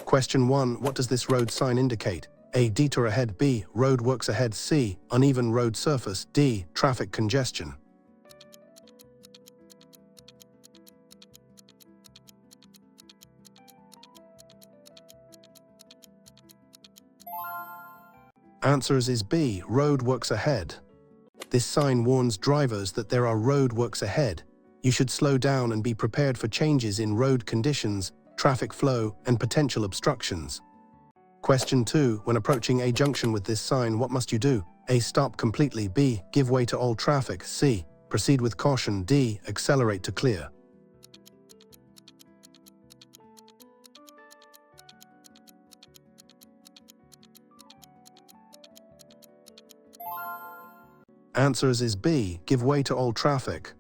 Question 1. What does this road sign indicate? A. Detour ahead. B. Roadworks ahead. C. Uneven road surface. D. Traffic congestion. Answers is B. Roadworks ahead. This sign warns drivers that there are roadworks ahead. You should slow down and be prepared for changes in road conditions, traffic flow, and potential obstructions. Question 2. When approaching a junction with this sign, what must you do? A. Stop completely. B. Give way to all traffic. C. Proceed with caution. D. Accelerate to clear. Answers is B. Give way to all traffic.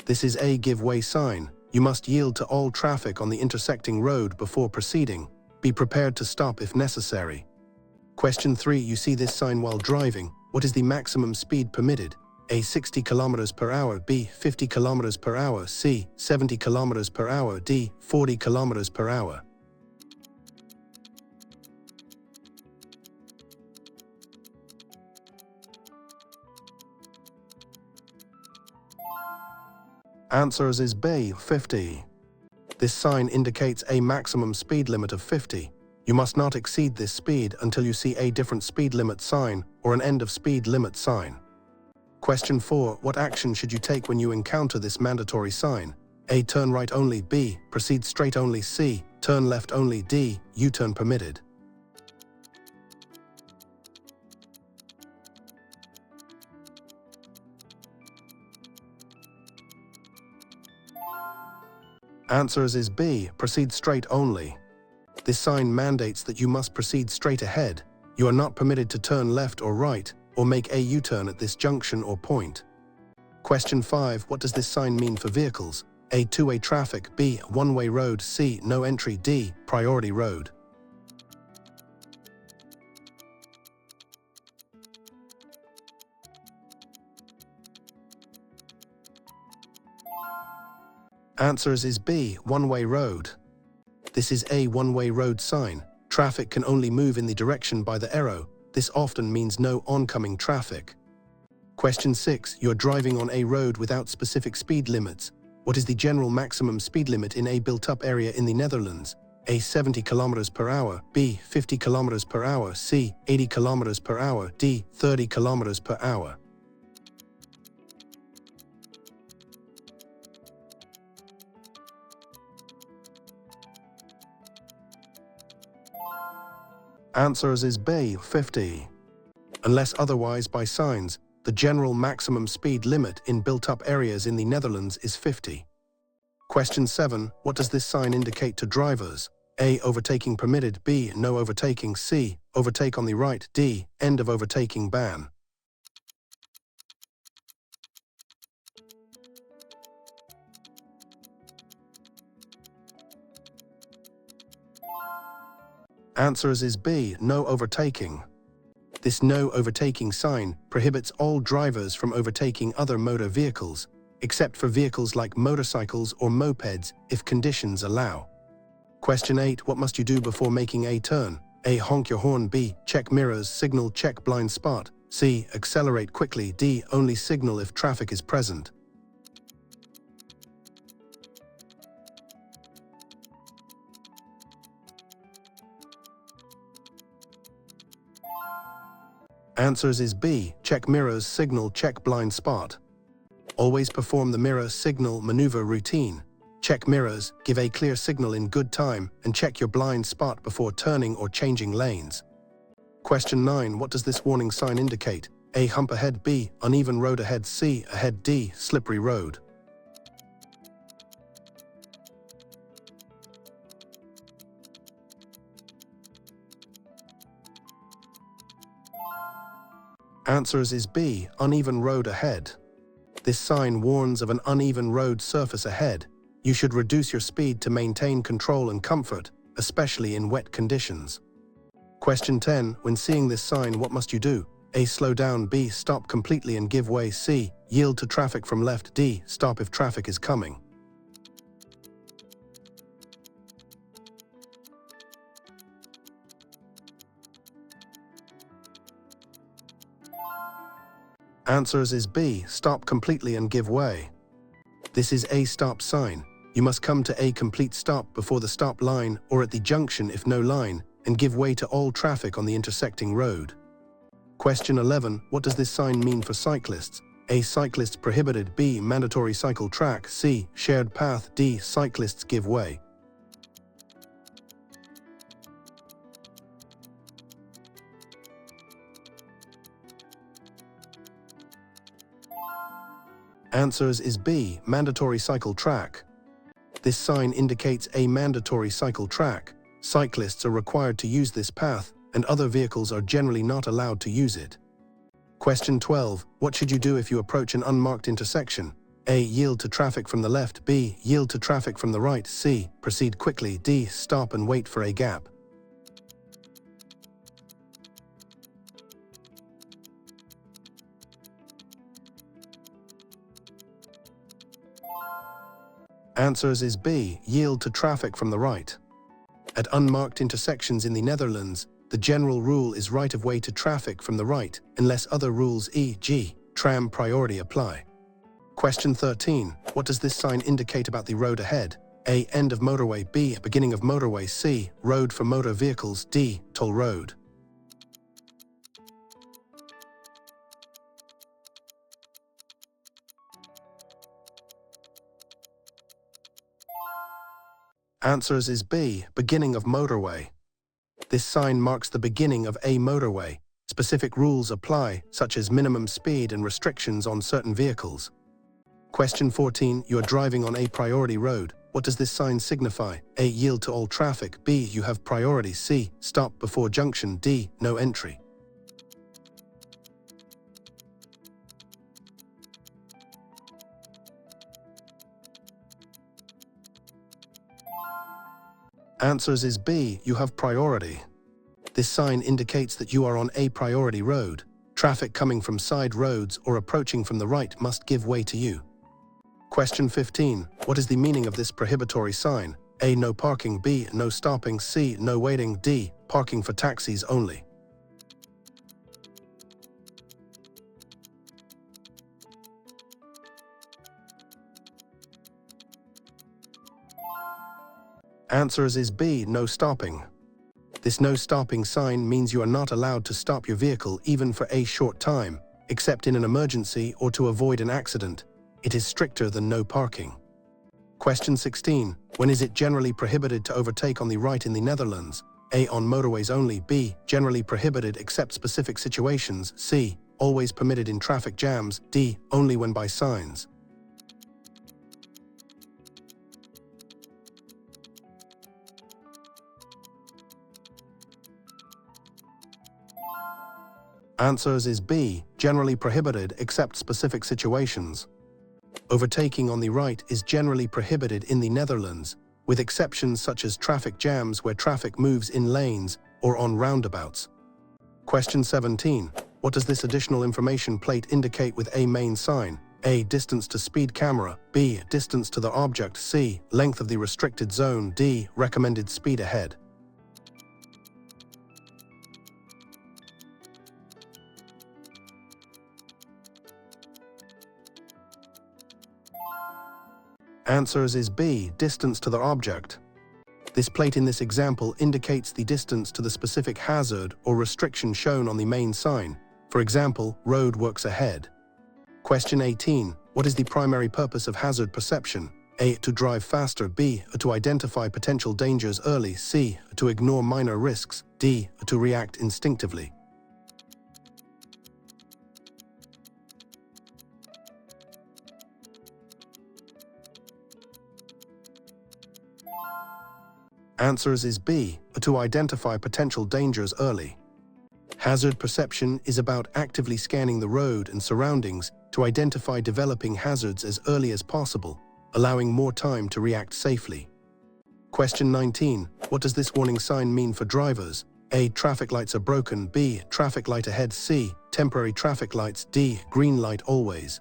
This is a give way sign. You must yield to all traffic on the intersecting road before proceeding. Be prepared to stop if necessary. Question 3. You see this sign while driving. What is the maximum speed permitted? A. 60 km per hour. B. 50 km per hour. C. 70 km per hour. D. 40 km per hour. Answers is B. 50. This sign indicates a maximum speed limit of 50. You must not exceed this speed until you see a different speed limit sign or an end of speed limit sign. Question 4. What action should you take when you encounter this mandatory sign? A. Turn right only. B. Proceed straight only. C. Turn left only. D. U-turn permitted. Answers is B. Proceed straight only. This sign mandates that you must proceed straight ahead. You are not permitted to turn left or right, or make a U-turn at this junction or point. Question 5. What does this sign mean for vehicles? A. Two-way traffic. B. One-way road. C. No entry. D. Priority road. Answers is B. One-way road. This is a one-way road sign. Traffic can only move in the direction by the arrow. This often means no oncoming traffic. Question 6. You're driving on a road without specific speed limits. What is the general maximum speed limit in a built-up area in the Netherlands? A. 70 km per hour. B. 50 km per hour. C. 80 km per hour. D. 30 km per hour. Answers is B. 50. Unless otherwise by signs, the general maximum speed limit in built-up areas in the Netherlands is 50. Question 7. What does this sign indicate to drivers? A. Overtaking permitted. B. No overtaking. C. Overtake on the right. D. End of overtaking ban. Answers is B. No overtaking. This no overtaking sign prohibits all drivers from overtaking other motor vehicles, except for vehicles like motorcycles or mopeds if conditions allow. Question 8. What must you do before making a turn? A. Honk your horn. B. Check mirrors. Signal. Check blind spot. C. Accelerate quickly. D. Only signal if traffic is present. Answers is B. Check mirrors. Signal. Check blind spot. Always perform the mirror signal maneuver routine. Check mirrors, give a clear signal in good time, and check your blind spot before turning or changing lanes. Question 9. What does this warning sign indicate? A. Hump ahead. B. Uneven road ahead. C. Ahead. D. Slippery road. Answers is B. Uneven road ahead. This sign warns of an uneven road surface ahead. You should reduce your speed to maintain control and comfort, especially in wet conditions. Question 10. When seeing this sign, what must you do? A. Slow down. B. Stop completely and give way. C. Yield to traffic from left. D. Stop if traffic is coming. Answers is B, stop completely and give way. This is a stop sign. You must come to a complete stop before the stop line or at the junction if no line, and give way to all traffic on the intersecting road. Question 11. What does this sign mean for cyclists? A. Cyclists prohibited. B. Mandatory cycle track. C. Shared path. D. Cyclists give way. Answers is B. Mandatory cycle track. This sign indicates a mandatory cycle track. Cyclists are required to use this path, and other vehicles are generally not allowed to use it. Question 12. What should you do if you approach an unmarked intersection? A. Yield to traffic from the left. B. Yield to traffic from the right. C. Proceed quickly. D. Stop and wait for a gap. Answers is B. Yield to traffic from the right. At unmarked intersections in the Netherlands, the general rule is right of way to traffic from the right, unless other rules e.g. tram priority apply. Question 13. What does this sign indicate about the road ahead? A. End of motorway. B. Beginning of motorway. C. Road for motor vehicles. D. Toll road. Answers is B. Beginning of motorway. This sign marks the beginning of a motorway. Specific rules apply, such as minimum speed and restrictions on certain vehicles. Question 14. You are driving on a priority road. What does this sign signify? A. Yield to all traffic. B. You have priority. C. Stop before junction. D. No entry. Answers is B. You have priority. This sign indicates that you are on a priority road. Traffic coming from side roads or approaching from the right must give way to you. Question 15. What is the meaning of this prohibitory sign? A. No parking. B. No stopping. C. No waiting. D. Parking for taxis only. Answers is B. No stopping. This no stopping sign means you are not allowed to stop your vehicle even for a short time, except in an emergency or to avoid an accident. It is stricter than no parking. Question 16. When is it generally prohibited to overtake on the right in the Netherlands? A. On motorways only. B. Generally prohibited except specific situations. C. Always permitted in traffic jams. D. Only when by signs. Answers is B. Generally prohibited except specific situations. Overtaking on the right is generally prohibited in the Netherlands, with exceptions such as traffic jams where traffic moves in lanes or on roundabouts. Question 17. What does this additional information plate indicate with a main sign? A. Distance to speed camera. B. Distance to the object. C. Length of the restricted zone. D. Recommended speed ahead. Answers is B. Distance to the object. This plate in this example indicates the distance to the specific hazard or restriction shown on the main sign. For example, road works ahead. Question 18. What is the primary purpose of hazard perception? A. To drive faster. B. To identify potential dangers early. C. To ignore minor risks. D. To react instinctively. Answers is B. To identify potential dangers early. Hazard perception is about actively scanning the road and surroundings to identify developing hazards as early as possible, allowing more time to react safely. Question 19. What does this warning sign mean for drivers? A. Traffic lights are broken. B. Traffic light ahead. C. Temporary traffic lights. D. Green light always.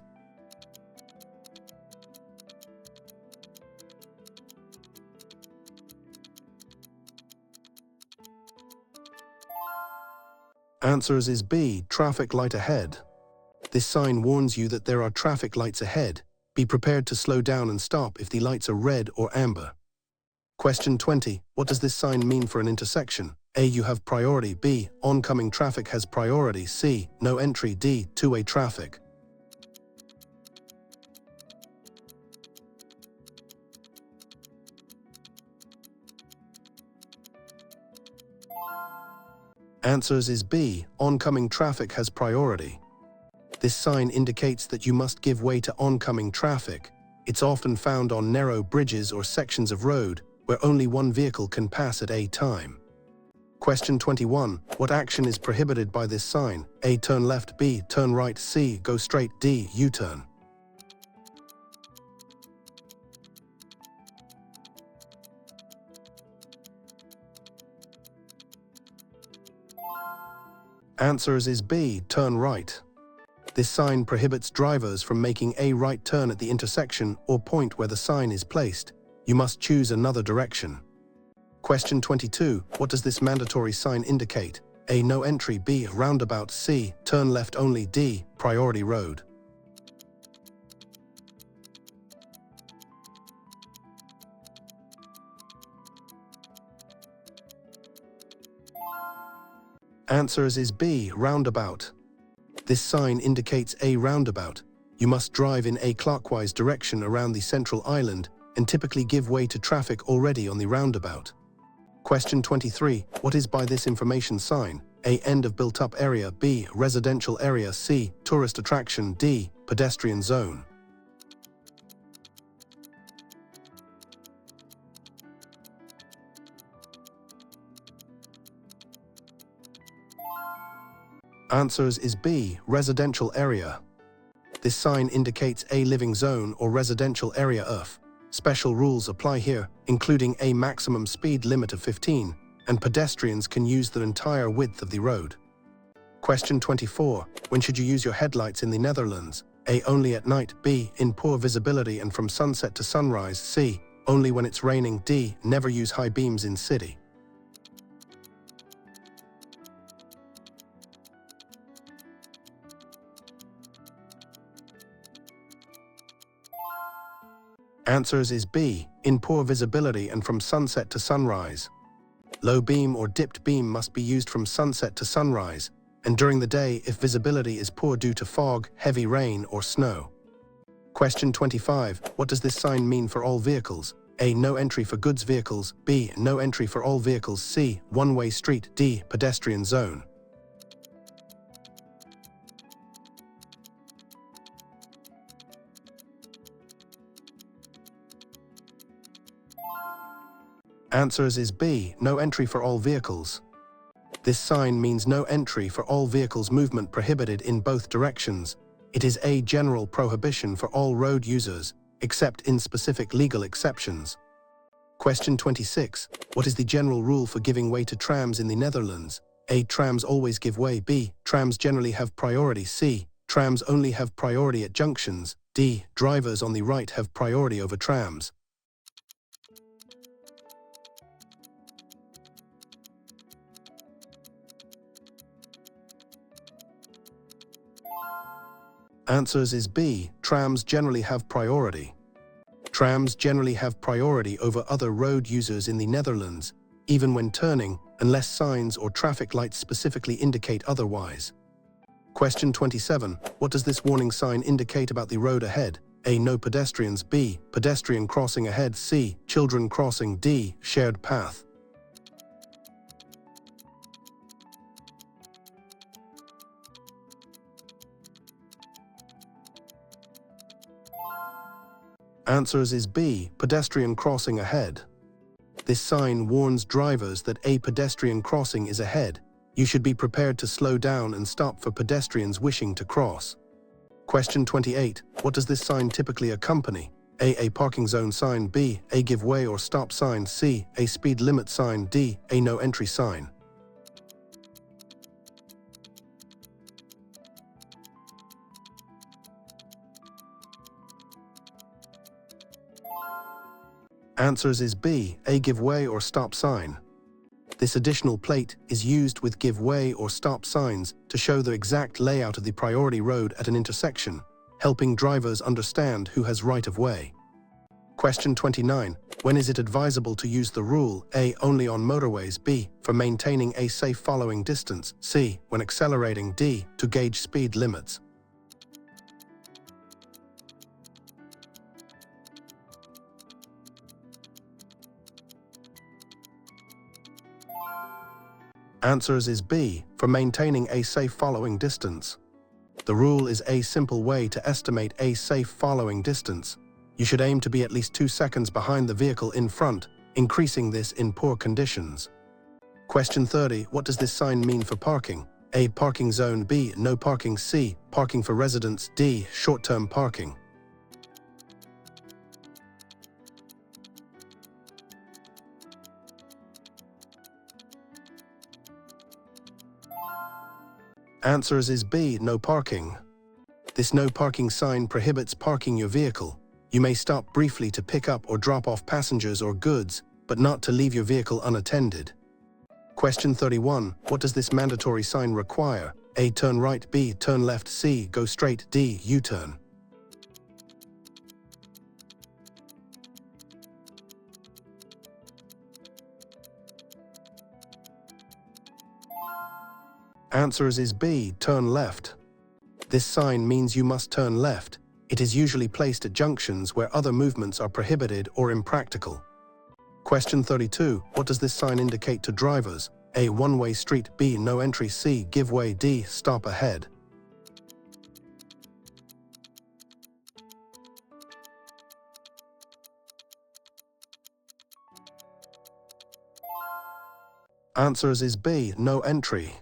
Answers is B. Traffic light ahead. This sign warns you that there are traffic lights ahead. Be prepared to slow down and stop if the lights are red or amber. Question 20. What does this sign mean for an intersection? A. You have priority. B. Oncoming traffic has priority. C. No entry. D. Two-way traffic. Answers is B. Oncoming traffic has priority. This sign indicates that you must give way to oncoming traffic. It's often found on narrow bridges or sections of road where only one vehicle can pass at a time. Question 21. What action is prohibited by this sign? A. Turn left. B. Turn right. C. Go straight. D. U-turn. Answers is B. Turn right. This sign prohibits drivers from making a right turn at the intersection or point where the sign is placed. You must choose another direction. Question 22. What does this mandatory sign indicate? A. No entry. B. Roundabout. C. Turn left only. D. Priority road. Answers is B. Roundabout. This sign indicates a roundabout. You must drive in a clockwise direction around the central island and typically give way to traffic already on the roundabout. Question 23. What is by this information sign? A. End of built-up area. B. Residential area. C. Tourist attraction. D. Pedestrian zone. Answers is B. Residential area. This sign indicates a living zone or residential area of. Special rules apply here, including a maximum speed limit of 15, and pedestrians can use the entire width of the road. Question 24. When should you use your headlights in the Netherlands? A. Only at night. B. In poor visibility and from sunset to sunrise. C. Only when it's raining. D. Never use high beams in city. Answers is B. In poor visibility and from sunset to sunrise. Low beam or dipped beam must be used from sunset to sunrise, and during the day if visibility is poor due to fog, heavy rain, or snow. Question 25. What does this sign mean for all vehicles? A. No entry for goods vehicles. B. No entry for all vehicles. C. One-way street. D. Pedestrian zone. Answers is B. No entry for all vehicles. This sign means no entry for all vehicles, movement prohibited in both directions. It is a general prohibition for all road users, except in specific legal exceptions. Question 26. What is the general rule for giving way to trams in the Netherlands? A. Trams always give way. B. Trams generally have priority. C. Trams only have priority at junctions. D. Drivers on the right have priority over trams. Answers is B. Trams generally have priority. Trams generally have priority over other road users in the Netherlands, even when turning, unless signs or traffic lights specifically indicate otherwise. Question 27. What does this warning sign indicate about the road ahead? A. No pedestrians. B. Pedestrian crossing ahead. C. Children crossing. D. Shared path. Answers is B. Pedestrian crossing ahead. This sign warns drivers that a pedestrian crossing is ahead. You should be prepared to slow down and stop for pedestrians wishing to cross. Question 28. What does this sign typically accompany? A. Parking zone sign. B. A give way or stop sign. C. A speed limit sign. D. A no entry sign. Answers is B. A give way or stop sign. This additional plate is used with give way or stop signs to show the exact layout of the priority road at an intersection, helping drivers understand who has right of way. Question 29. When is it advisable to use the rule A. Only on motorways, B. For maintaining a safe following distance, C. When accelerating, D. To gauge speed limits? Answers is B. For maintaining a safe following distance. The rule is a simple way to estimate a safe following distance. You should aim to be at least 2 seconds behind the vehicle in front, increasing this in poor conditions. Question 30. What does this sign mean for parking? A. Parking zone, B. No parking, C. Parking for residents, D. Short-term parking. Answers is B. No parking. This no parking sign prohibits parking your vehicle. You may stop briefly to pick up or drop off passengers or goods, but not to leave your vehicle unattended. Question 31. What does this mandatory sign require? A. Turn right, B. Turn left, C. Go straight, D. U-turn. Answers is B. Turn left. This sign means you must turn left. It is usually placed at junctions where other movements are prohibited or impractical. Question 32. What does this sign indicate to drivers? A. One-way street, B. No entry, C. Give way, D. Stop ahead. Answers is B. No entry.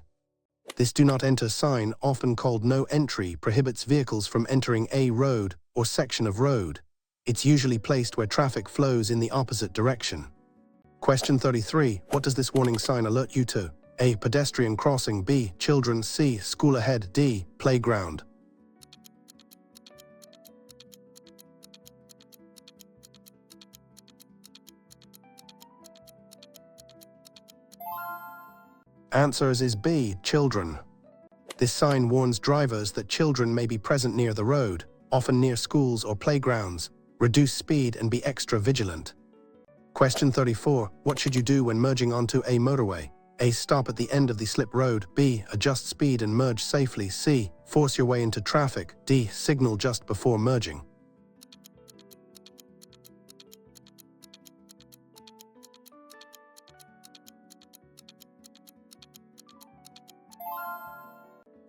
This do not enter sign, often called no entry, prohibits vehicles from entering a road or section of road. It's usually placed where traffic flows in the opposite direction. Question 33. What does this warning sign alert you to? A. Pedestrian crossing, B. Children, C. School ahead, D. Playground. Answers is B. Children. This sign warns drivers that children may be present near the road, often near schools or playgrounds. Reduce speed and be extra vigilant. Question 34. What should you do when merging onto a motorway? A. Stop at the end of the slip road, B. Adjust speed and merge safely, C. Force your way into traffic, D. Signal just before merging.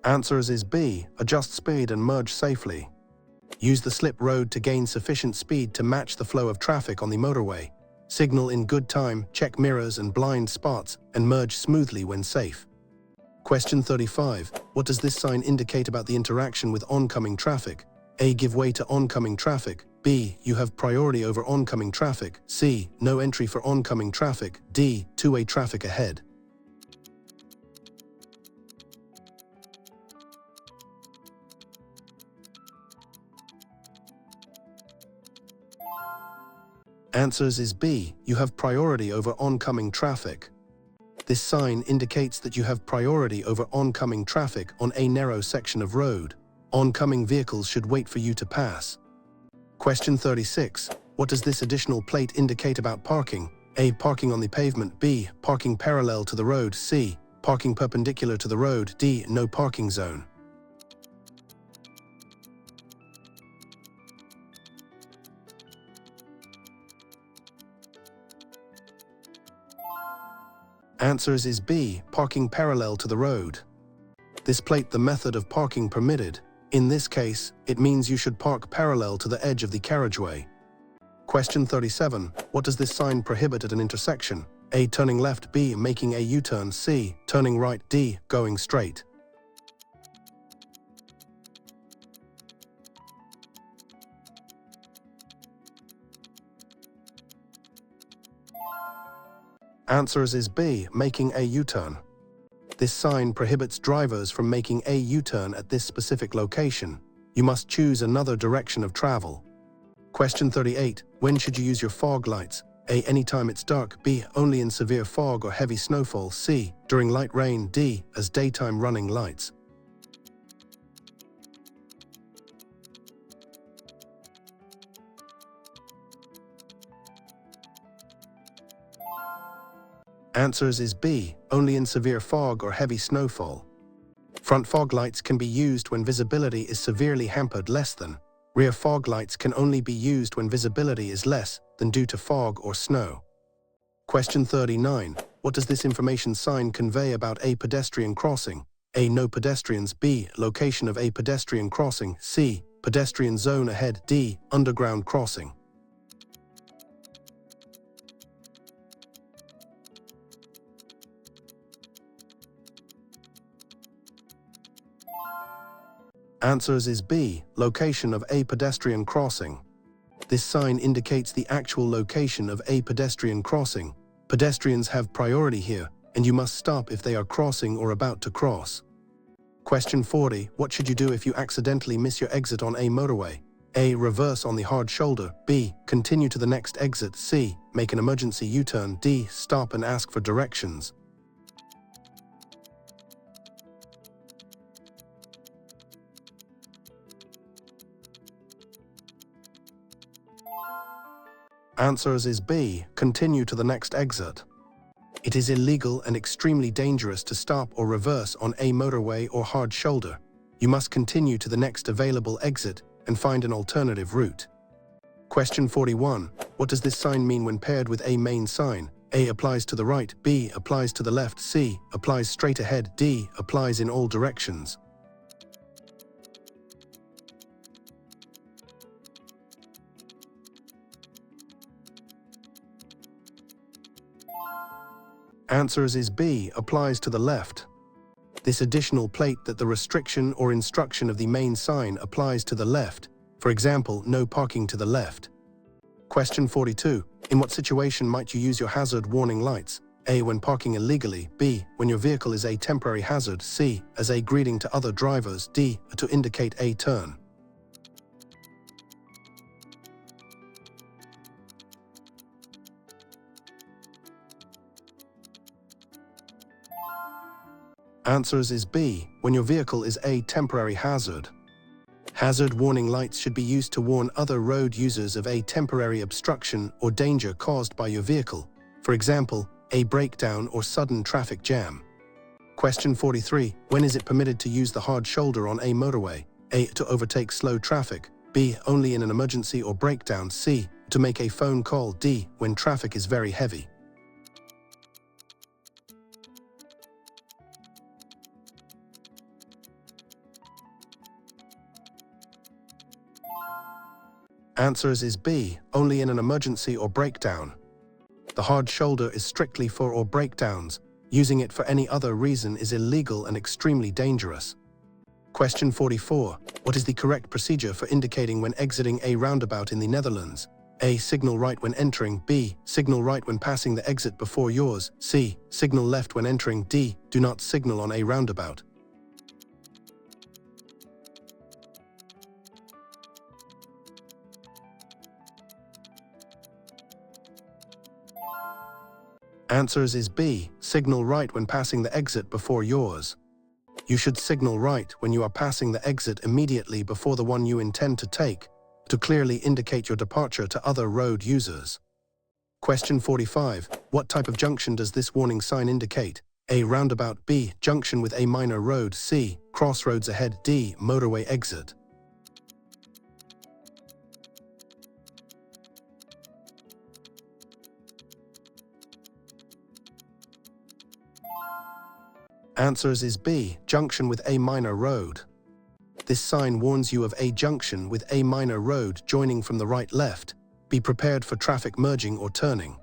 Answers is B. Adjust speed and merge safely. Use the slip road to gain sufficient speed to match the flow of traffic on the motorway. Signal in good time, check mirrors and blind spots, and merge smoothly when safe. Question 35. What does this sign indicate about the interaction with oncoming traffic? A. Give way to oncoming traffic, B. You have priority over oncoming traffic, C. No entry for oncoming traffic, D. Two-way traffic ahead. Answers is B. You have priority over oncoming traffic. This sign indicates that you have priority over oncoming traffic on a narrow section of road. Oncoming vehicles should wait for you to pass. Question 36. What does this additional plate indicate about parking? A. Parking on the pavement, B. Parking parallel to the road, C. Parking perpendicular to the road, D. No parking zone. Answers is B. Parking parallel to the road. This plate the method of parking permitted. In this case, it means you should park parallel to the edge of the carriageway. Question 37. What does this sign prohibit at an intersection? A. Turning left, B. Making a U-turn, C. Turning right, D. Going straight. Answers is B. Making a U-turn. This sign prohibits drivers from making a U-turn at this specific location. You must choose another direction of travel. Question 38. When should you use your fog lights? A. Anytime it's dark. B. Only in severe fog or heavy snowfall. C. During light rain. D. As daytime running lights. Answers is B. Only in severe fog or heavy snowfall. Front fog lights can be used when visibility is severely hampered less than. Rear fog lights can only be used when visibility is less than due to fog or snow. Question 39. What does this information sign convey about a pedestrian crossing? A. No pedestrians. B. Location of a pedestrian crossing. C. Pedestrian zone ahead. D. Underground crossing. Answers is B. Location of a pedestrian crossing. This sign indicates the actual location of a pedestrian crossing. Pedestrians have priority here, and you must stop if they are crossing or about to cross. Question 40. What should you do if you accidentally miss your exit on a motorway? A. Reverse on the hard shoulder. B. Continue to the next exit. C. Make an emergency U-turn. D. Stop and ask for directions. Answers is B. Continue to the next exit. It is illegal and extremely dangerous to stop or reverse on a motorway or hard shoulder. You must continue to the next available exit and find an alternative route. Question 41. What does this sign mean when paired with a main sign? A. Applies to the right. B. Applies to the left. C. Applies straight ahead. D. Applies in all directions. Answers is B. Applies to the left. This additional plate that the restriction or instruction of the main sign applies to the left. For example, no parking to the left. Question 42. In what situation might you use your hazard warning lights? A. When parking illegally. B. When your vehicle is a temporary hazard. C. As a greeting to other drivers. D. To indicate a turn. Answers is B. When your vehicle is a temporary hazard. Hazard warning lights should be used to warn other road users of a temporary obstruction or danger caused by your vehicle. For example, a breakdown or sudden traffic jam. Question 43. When is it permitted to use the hard shoulder on a motorway? A. To overtake slow traffic. B. Only in an emergency or breakdown. C. To make a phone call. D. When traffic is very heavy. Answers is B. Only in an emergency or breakdown. The hard shoulder is strictly for or breakdowns. Using it for any other reason is illegal and extremely dangerous. Question 44. What is the correct procedure for indicating when exiting a roundabout in the Netherlands? A. Signal right when entering. B. Signal right when passing the exit before yours. C. Signal left when entering. D. Do not signal on a roundabout. Answers is B. Signal right when passing the exit before yours. You should signal right when you are passing the exit immediately before the one you intend to take, to clearly indicate your departure to other road users. Question 45. What type of junction does this warning sign indicate? A. Roundabout. B. Junction with a minor road. C. Crossroads ahead. D. Motorway exit. Answers is B. Junction with a minor road. This sign warns you of a junction with a minor road joining from the right-left. Be prepared for traffic merging or turning.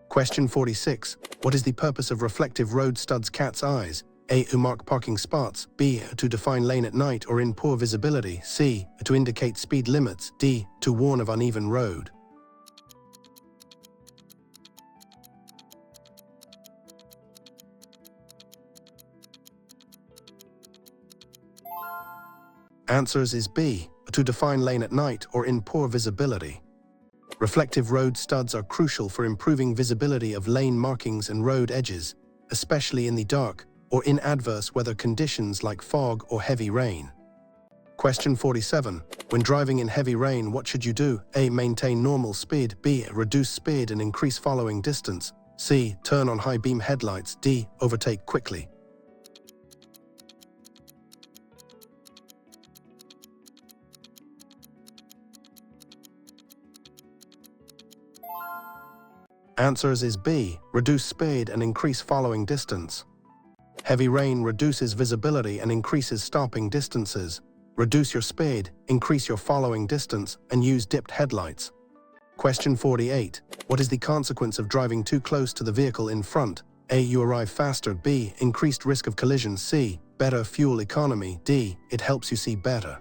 Question 46. What is the purpose of reflective road studs cat's eyes? A. To mark parking spots. B. To define lane at night or in poor visibility. C. To indicate speed limits. D. To warn of uneven road. Answers is B. To define lane at night or in poor visibility. Reflective road studs are crucial for improving visibility of lane markings and road edges, especially in the dark or in adverse weather conditions like fog or heavy rain. Question 47. When driving in heavy rain, what should you do? A. Maintain normal speed. B. Reduce speed and increase following distance. C. Turn on high beam headlights. D. Overtake quickly. Answers is B. Reduce speed and increase following distance. Heavy rain reduces visibility and increases stopping distances. Reduce your speed, increase your following distance, and use dipped headlights. Question 48. What is the consequence of driving too close to the vehicle in front? A. You arrive faster. B. Increased risk of collision. C. Better fuel economy. D. It helps you see better.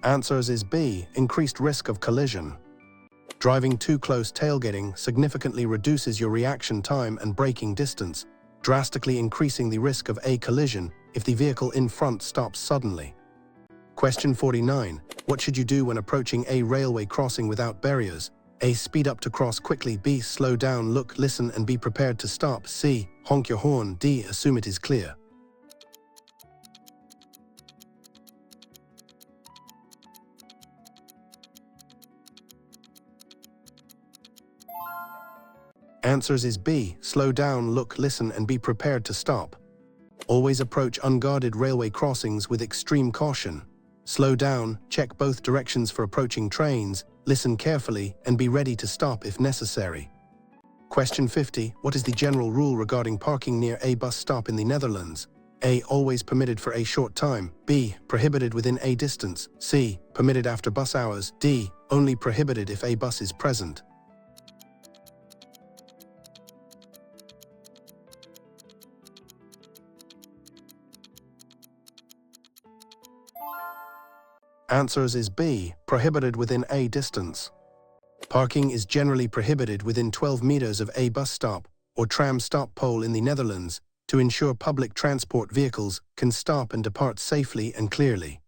Answers is B. Increased risk of collision. Driving too close tailgating significantly reduces your reaction time and braking distance, drastically increasing the risk of a collision if the vehicle in front stops suddenly. Question 49. What should you do when approaching a railway crossing without barriers? A. Speed up to cross quickly. B. Slow down, look, listen, and be prepared to stop. C. Honk your horn. D. Assume it is clear. Answers is B. Slow down, look, listen, and be prepared to stop. Always approach unguarded railway crossings with extreme caution. Slow down, check both directions for approaching trains, listen carefully, and be ready to stop if necessary. Question 50. What is the general rule regarding parking near a bus stop in the Netherlands? A. Always permitted for a short time. B. Prohibited within a distance. C. Permitted after bus hours. D. Only prohibited if a bus is present. Answers is B. Prohibited within a distance. Parking is generally prohibited within 12 meters of a bus stop or tram stop pole in the Netherlands to ensure public transport vehicles can stop and depart safely and clearly.